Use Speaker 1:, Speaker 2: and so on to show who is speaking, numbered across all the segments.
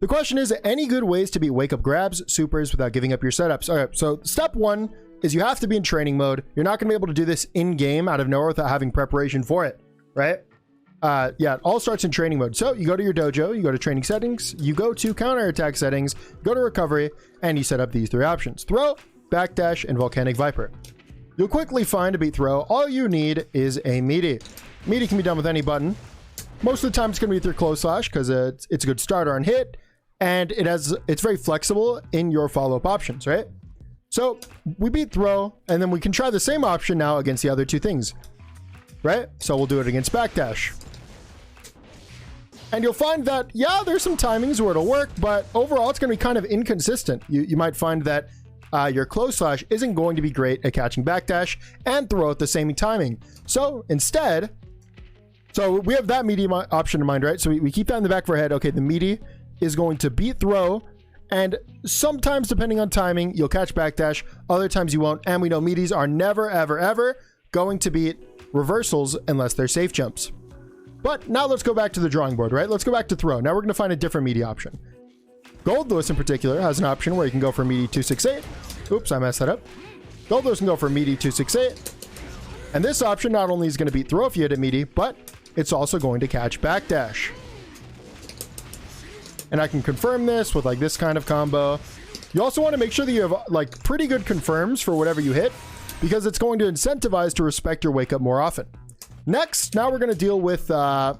Speaker 1: The question is, any good ways to beat wake up grabs, supers without giving up your setups? Okay, so step one is you have to be in training mode. You're not gonna be able to do this in game out of nowhere without having preparation for it, right? Yeah, it all starts in training mode. So you go to your dojo, you go to training settings, you go to counterattack settings, go to recovery, and you set up these three options: throw, backdash, and volcanic viper. You'll quickly find to beat throw, all you need is a meaty. Meaty can be done with any button. Most of the time it's going to be with your close slash because it's a good starter on hit, and it's very flexible in your follow-up options, right? So we beat throw, and then we can try the same option now against the other two things, right? So we'll do it against backdash. And you'll find that, yeah, there's some timings where it'll work, but overall it's going to be kind of inconsistent. You might find that your close slash isn't going to be great at catching backdash and throw at the same timing. So instead, so we have that meaty option in mind, right? So we keep that in the back of our head. Okay, the meaty is going to beat throw, and sometimes depending on timing, you'll catch backdash, other times you won't. And we know meaties are never, ever, ever going to beat reversals unless they're safe jumps. But now let's go back to the drawing board, right? Let's go back to throw. Now we're going to find a different meaty option. Gold Lewis in particular has an option where you can go for meaty 268. Oops, I messed that up. Gold Lewis can go for meaty 268. And this option not only is going to beat throw if you hit a meaty, but it's also going to catch backdash. And I can confirm this with like this kind of combo. You also want to make sure that you have like pretty good confirms for whatever you hit, because it's going to incentivize to respect your wake up more often. Next, now we're going to deal with, so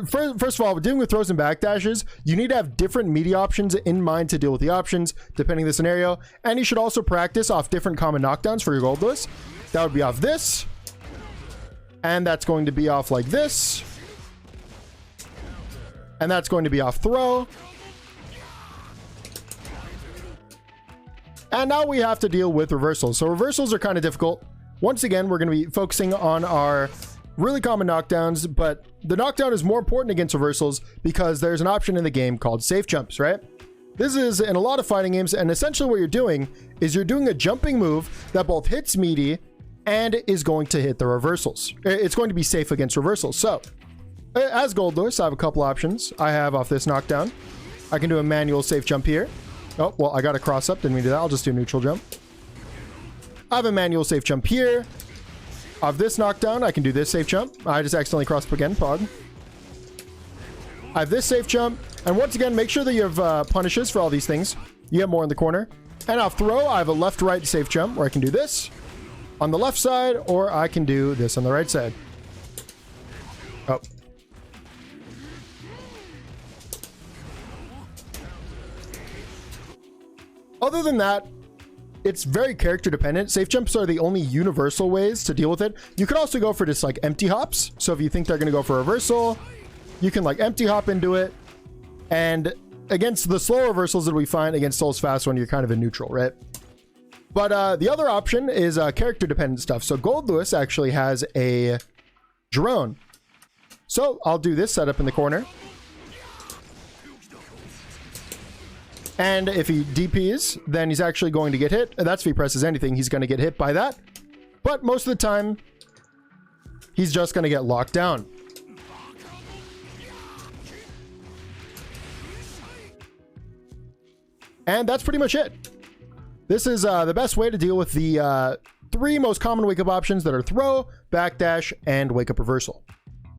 Speaker 1: first of all, dealing with throws and backdashes, you need to have different meaty options in mind to deal with the options, depending on the scenario. And you should also practice off different common knockdowns for your gold list. That would be off this. And that's going to be off like this. And that's going to be off throw. And now we have to deal with reversals. So reversals are kind of difficult. Once again, we're going to be focusing on our really common knockdowns, but the knockdown is more important against reversals because there's an option in the game called safe jumps, right? This is in a lot of fighting games, and essentially what you're doing is you're doing a jumping move that both hits meaty and is going to hit the reversals. It's going to be safe against reversals. So as Gold Lewis, I have a couple options. I have off this knockdown. I can do a manual safe jump here. Oh, well, I got a cross up. Didn't mean to do that. I'll just do a neutral jump. I have a manual safe jump here. Of this knockdown, I can do this safe jump. I just accidentally crossed up again. Pog. I have this safe jump. And once again, make sure that you have punishes for all these things. You have more in the corner. And off throw, I have a left-right safe jump where I can do this on the left side, or I can do this on the right side. Oh. Other than that, it's very character dependent. Safe jumps are the only universal ways to deal with it. You could also go for just like empty hops. So if you think they're going to go for reversal, you can like empty hop into it. And against the slow reversals that we find against Soul's fast one, you're kind of in neutral, right? But the other option is character dependent stuff. So Gold Lewis actually has a drone. So I'll do this setup in the corner. And if he DPs, then he's actually going to get hit. That's if he presses anything, he's going to get hit by that. But most of the time, he's just going to get locked down. And that's pretty much it. This is the best way to deal with the three most common wake up options that are throw, backdash, and wake up reversal.